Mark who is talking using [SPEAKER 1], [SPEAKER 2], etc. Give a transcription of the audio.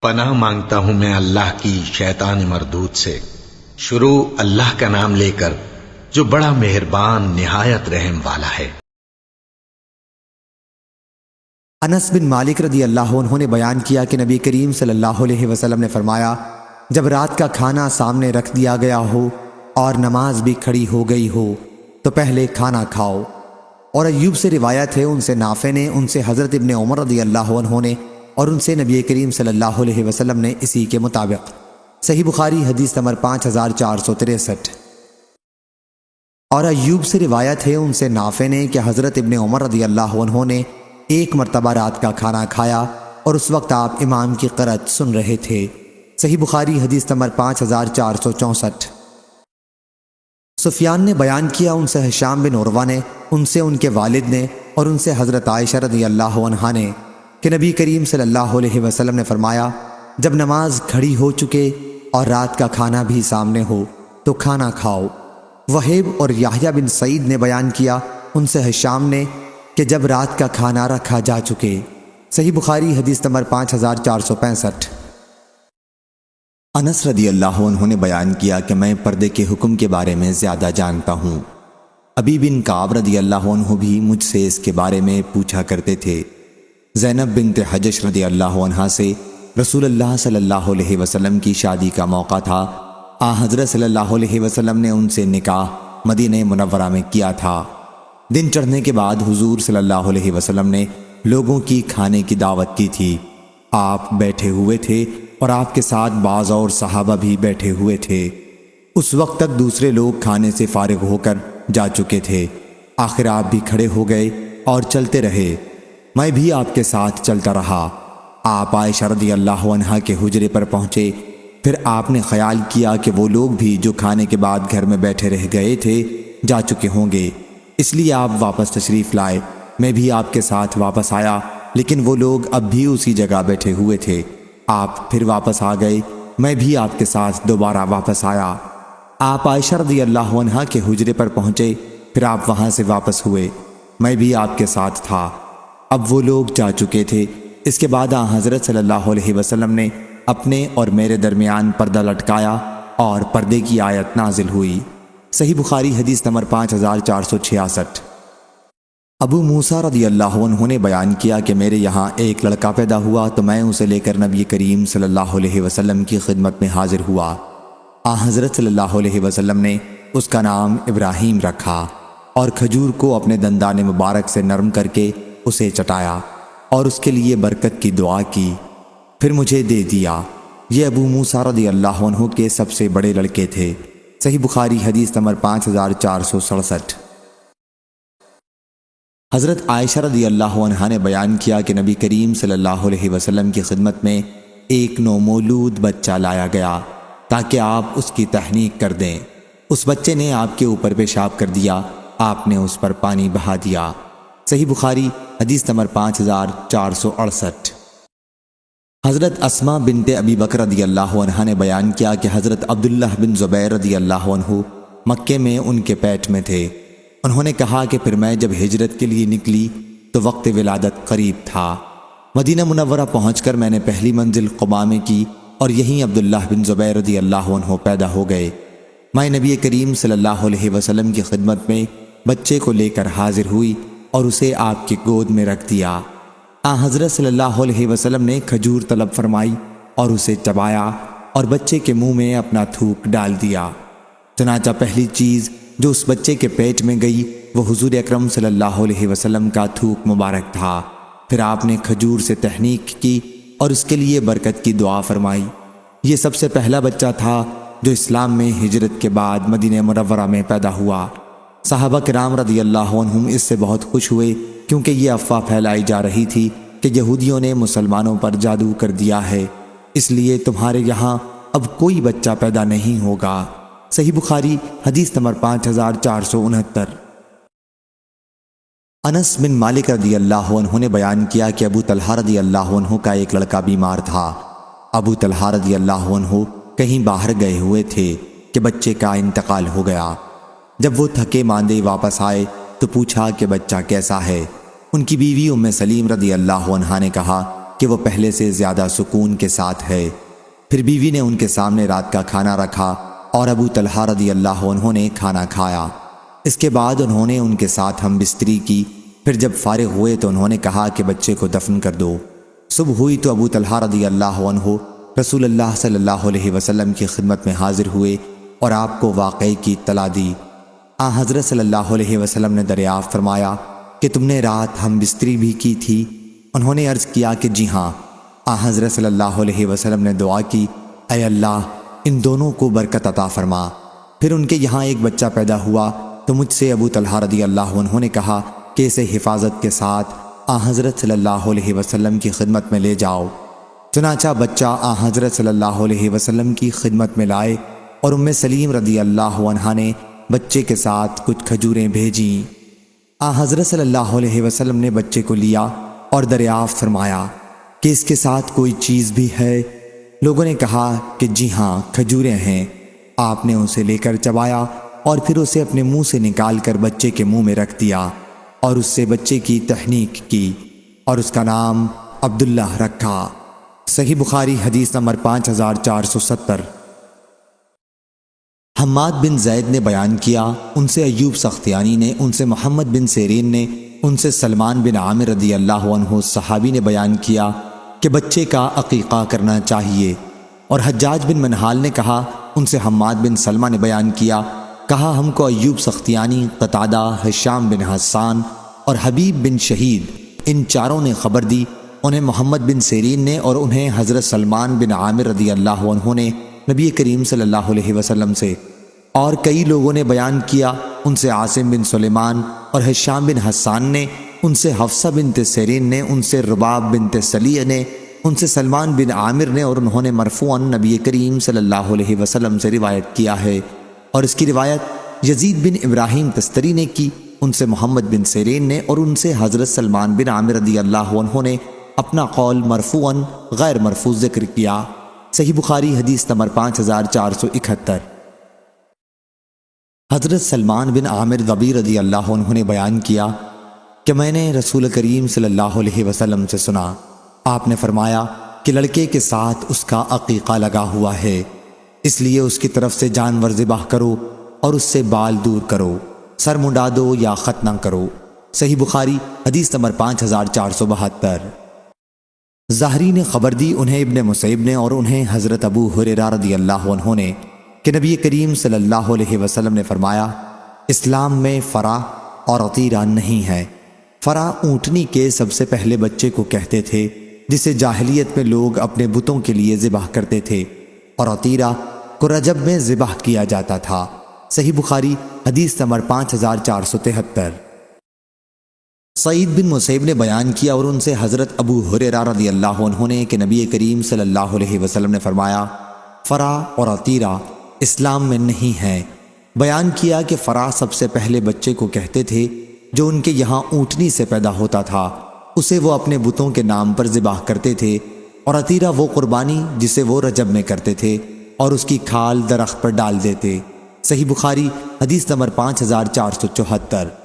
[SPEAKER 1] پناہ مانگتا ہوں میں اللہ کی شیطان مردود سے۔ شروع اللہ کا نام لے کر جو بڑا مہربان نہایت رحم والا ہے۔
[SPEAKER 2] انس بن مالک رضی اللہ عنہ نے بیان کیا کہ نبی کریم صلی اللہ علیہ وسلم نے فرمایا، جب رات کا کھانا سامنے رکھ دیا گیا ہو اور نماز بھی کھڑی ہو گئی ہو تو پہلے کھانا کھاؤ۔ اور ایوب سے روایت ہے، ان سے نافع نے، ان سے حضرت ابن عمر رضی اللہ عنہ نے، اور ان سے نبی کریم صلی اللہ علیہ وسلم نے اسی کے مطابق۔ صحیح بخاری حدیث نمبر 5463۔ اور ایوب سے روایت ہے، ان سے نافع نے کہ حضرت ابن عمر رضی اللہ عنہ نے ایک مرتبہ رات کا کھانا کھایا اور اس وقت آپ امام کی قرأت سن رہے تھے۔ صحیح بخاری حدیث نمبر 5464۔ سفیان نے بیان کیا، ان سے ہشام بن عروہ نے، ان سے ان کے والد نے، اور ان سے حضرت عائشہ رضی اللہ عنہا نے کہ نبی کریم صلی اللہ علیہ وسلم نے فرمایا، جب نماز کھڑی ہو چکے اور رات کا کھانا بھی سامنے ہو تو کھانا کھاؤ۔ وہیب اور یحییٰ بن سعید نے بیان کیا، ان سے ہشام نے کہ جب رات کا کھانا رکھا جا چکے۔ صحیح بخاری حدیث نمبر 5465۔ انس رضی اللہ عنہ نے بیان کیا کہ میں پردے کے حکم کے بارے میں زیادہ جانتا ہوں۔ ابی بن کعب رضی اللہ عنہ بھی مجھ سے اس کے بارے میں پوچھا کرتے تھے۔ زینب بنت حجش رضی اللہ عنہا سے رسول اللہ صلی اللہ علیہ وسلم کی شادی کا موقع تھا۔ حضرت صلی اللہ علیہ وسلم نے ان سے نکاح مدینہ منورہ میں کیا تھا۔ دن چڑھنے کے بعد حضور صلی اللہ علیہ وسلم نے لوگوں کی کھانے کی دعوت کی تھی۔ آپ بیٹھے ہوئے تھے اور آپ کے ساتھ بعض اور صحابہ بھی بیٹھے ہوئے تھے۔ اس وقت تک دوسرے لوگ کھانے سے فارغ ہو کر جا چکے تھے۔ آخر آپ بھی کھڑے ہو گئے اور چلتے رہے، میں بھی آپ کے ساتھ چلتا رہا۔ آپ عائشہ رضی اللہ عنہا کے حجرے پر پہنچے، پھر آپ نے خیال کیا کہ وہ لوگ بھی جو کھانے کے بعد گھر میں بیٹھے رہ گئے تھے جا چکے ہوں گے، اس لیے آپ واپس تشریف لائے۔ میں بھی آپ کے ساتھ واپس آیا، لیکن وہ لوگ اب بھی اسی جگہ بیٹھے ہوئے تھے۔ آپ پھر واپس آ گئے، میں بھی آپ کے ساتھ دوبارہ واپس آیا۔ آپ عائشہ رضی اللہ عنہا کے حجرے پر پہنچے، پھر آپ وہاں سے واپس ہوئے، میں بھی آپ کے ساتھ تھا۔ اب وہ لوگ جا چکے تھے۔ اس کے بعد حضرت صلی اللہ علیہ وسلم نے اپنے اور میرے درمیان پردہ لٹکایا اور پردے کی آیت نازل ہوئی۔ صحیح بخاری حدیث نمبر 5466۔ ابو موسیٰ رضی اللہ عنہ نے بیان کیا کہ میرے یہاں ایک لڑکا پیدا ہوا تو میں اسے لے کر نبی کریم صلی اللہ علیہ وسلم کی خدمت میں حاضر ہوا۔ حضرت صلی اللہ علیہ وسلم نے اس کا نام ابراہیم رکھا اور کھجور کو اپنے دندان مبارک سے نرم کر کے اسے چٹایا اور اس کے لیے برکت کی دعا کی، پھر مجھے دے دیا۔ یہ ابو موسیٰ رضی اللہ عنہ کے سب سے بڑے لڑکے تھے۔ صحیح بخاری حدیث نمبر 5467۔ حضرت عائشہ رضی اللہ عنہا نے بیان کیا کہ نبی کریم صلی اللہ علیہ وسلم کی خدمت میں ایک نومولود بچہ لایا گیا تاکہ آپ اس کی تحنیک کر دیں۔ اس بچے نے آپ کے اوپر پیشاب کر دیا، آپ نے اس پر پانی بہا دیا۔ صحیح بخاری حدیث نمبر 5468۔ حضرت اسماء بنت ابی بکر رضی اللہ عنہا نے بیان کیا کہ حضرت عبداللہ بن زبیر رضی اللہ عنہ مکے میں ان کے پیٹ میں تھے۔ انہوں نے کہا کہ پھر میں جب ہجرت کے لیے نکلی تو وقت ولادت قریب تھا۔ مدینہ منورہ پہنچ کر میں نے پہلی منزل قباء میں کی اور یہیں عبداللہ بن زبیر رضی اللہ عنہ پیدا ہو گئے۔ میں نبی کریم صلی اللہ علیہ وسلم کی خدمت میں بچے کو لے کر حاضر ہوئی اور اسے آپ کی گود میں رکھ دیا۔ حضرت صلی اللہ علیہ وسلم نے کھجور طلب فرمائی اور اسے چبایا اور بچے کے منہ میں اپنا تھوک ڈال دیا۔ چنانچہ پہلی چیز جو اس بچے کے پیٹ میں گئی وہ حضور اکرم صلی اللہ علیہ وسلم کا تھوک مبارک تھا۔ پھر آپ نے کھجور سے تحنیک کی اور اس کے لیے برکت کی دعا فرمائی۔ یہ سب سے پہلا بچہ تھا جو اسلام میں ہجرت کے بعد مدینہ منورہ میں پیدا ہوا۔ صحابہ کرام رضی اللہ عنہم اس سے بہت خوش ہوئے، کیونکہ یہ افواہ پھیلائی جا رہی تھی کہ یہودیوں نے مسلمانوں پر جادو کر دیا ہے، اس لیے تمہارے یہاں اب کوئی بچہ پیدا نہیں ہوگا۔ صحیح بخاری حدیث نمبر 5469۔ انس بن مالک رضی اللہ عنہ نے بیان کیا کہ ابو طلحہ رضی اللہ عنہ کا ایک لڑکا بیمار تھا۔ ابو طلحہ رضی اللہ عنہ کہیں باہر گئے ہوئے تھے کہ بچے کا انتقال ہو گیا۔ جب وہ تھکے ماندے واپس آئے تو پوچھا کہ بچہ کیسا ہے۔ ان کی بیوی ام سلیم رضی اللہ عنہا نے کہا کہ وہ پہلے سے زیادہ سکون کے ساتھ ہے۔ پھر بیوی نے ان کے سامنے رات کا کھانا رکھا اور ابو طلحہ رضی اللہ عنہ نے کھانا کھایا۔ اس کے بعد انہوں نے ان کے ساتھ ہم بستری کی۔ پھر جب فارغ ہوئے تو انہوں نے کہا کہ بچے کو دفن کر دو۔ صبح ہوئی تو ابو طلحہ رضی اللہ عنہ رسول اللہ صلی اللہ علیہ وسلم کی خدمت میں حاضر ہوئے اور آپ کو واقعے کی اطلاع دی۔ حضرت صلی اللہ علیہ وسلم نے دریافت فرمایا کہ تم نے رات ہم بستری بھی کی تھی؟ انہوں نے عرض کیا کہ جی ہاں۔ حضرت صلی اللہ علیہ وسلم نے دعا کی، اے اللہ ان دونوں کو برکت عطا فرما۔ پھر ان کے یہاں ایک بچہ پیدا ہوا تو مجھ سے ابو طلحہ رضی اللہ عنہ نے کہا کہ اسے حفاظت کے ساتھ حضرت صلی اللہ علیہ وسلم کی خدمت میں لے جاؤ۔ چنانچہ بچہ حضرت صلی اللہ علیہ وسلم کی خدمت میں لائے اور ام سلیم رضی اللہ عنہا نے بچے کے ساتھ کچھ کھجوریں بھیجیں۔ حضرت صلی اللہ علیہ وسلم نے بچے کو لیا اور دریافت فرمایا کہ اس کے ساتھ کوئی چیز بھی ہے؟ لوگوں نے کہا کہ جی ہاں کھجوریں ہیں۔ آپ نے اسے لے کر چبایا اور پھر اسے اپنے منہ سے نکال کر بچے کے منہ میں رکھ دیا اور اس سے بچے کی تحنیک کی اور اس کا نام عبداللہ رکھا۔ صحیح بخاری حدیث نمبر 5470۔ حماد بن زید نے بیان کیا، ان سے ایوب سختیانی نے، ان سے محمد بن سیرین نے، ان سے سلمان بن عامر رضی اللہ عنہ صحابی نے بیان کیا کہ بچے کا عقیقہ کرنا چاہیے۔ اور حجاج بن منہال نے کہا، ان سے حماد بن سلمہ نے بیان کیا، کہا ہم کو ایوب سختیانی، قتادہ، ہشام بن حسان اور حبیب بن شہید ان چاروں نے خبر دی، انہیں محمد بن سیرین نے اور انہیں حضرت سلمان بن عامر رضی اللہ عنہ نے نبی کریم صلی اللہ علیہ وسلم سے، اور کئی لوگوں نے بیان کیا، ان سے عاصم بن سلیمان اور ہشام بن حسان نے، ان سے حفصہ بنت سیرین نے، ان سے رباب بنت سلیہ نے، ان سے سلمان بن عامر نے، اور انہوں نے مرفوعاً نبی کریم صلی اللہ علیہ وسلم سے روایت کیا ہے۔ اور اس کی روایت یزید بن ابراہیم تستری نے کی، ان سے محمد بن سیرین نے، اور ان سے حضرت سلمان بن عامر رضی اللہ عنہ نے اپنا قول مرفوعاً غیر مرفوع ذکر کیا۔ صحیح بخاری حدیث نمبر 5471۔ حضرت سلمان بن عامر ضبی رضی اللہ عنہ نے بیان کیا کہ میں نے رسول کریم صلی اللہ علیہ وسلم سے سنا، آپ نے فرمایا کہ لڑکے کے ساتھ اس کا عقیقہ لگا ہوا ہے، اس لیے اس کی طرف سے جانور ذبح کرو اور اس سے بال دور کرو، سر منڈا دو یا ختنہ کرو۔ صحیح بخاری حدیث نمبر 5472۔ ظاہری نے خبر دی، انہیں ابن مسیب نے اور انہیں حضرت ابو ہریرہ رضی اللہ عنہ نے، کہ نبی کریم صلی اللہ علیہ وسلم نے فرمایا، اسلام میں فرا اور عطیرہ نہیں ہے۔ فرا اونٹنی کے سب سے پہلے بچے کو کہتے تھے جسے جاہلیت میں لوگ اپنے بتوں کے لیے ذبح کرتے تھے، اور عطیرہ کو رجب میں ذبح کیا جاتا تھا۔ صحیح بخاری حدیث نمبر 5473۔ سعید بن مسیب نے بیان کیا اور ان سے حضرت ابو ہریرہ رضی اللہ عنہ نے کہ نبی کریم صلی اللہ علیہ وسلم نے فرمایا، فرا اور عطیرہ اسلام میں نہیں ہے۔ بیان کیا کہ فرا سب سے پہلے بچے کو کہتے تھے جو ان کے یہاں اونٹنی سے پیدا ہوتا تھا، اسے وہ اپنے بتوں کے نام پر ذبح کرتے تھے، اور عطیرہ وہ قربانی جسے وہ رجب میں کرتے تھے اور اس کی کھال درخت پر ڈال دیتے۔ صحیح بخاری حدیث نمبر 5474۔